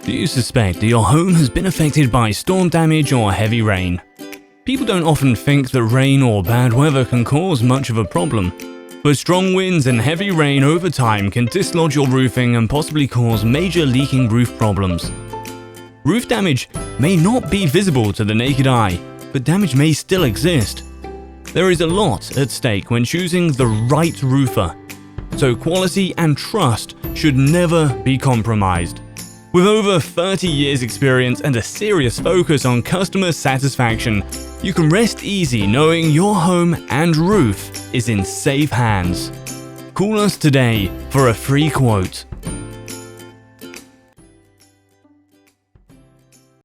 Do you suspect that your home has been affected by storm damage or heavy rain? People don't often think that rain or bad weather can cause much of a problem, but strong winds and heavy rain over time can dislodge your roofing and possibly cause major leaking roof problems. Roof damage may not be visible to the naked eye, but damage may still exist. There is a lot at stake when choosing the right roofer, so quality and trust should never be compromised. With over 30 years experience and a serious focus on customer satisfaction, you can rest easy knowing your home and roof is in safe hands. Call us today for a free quote.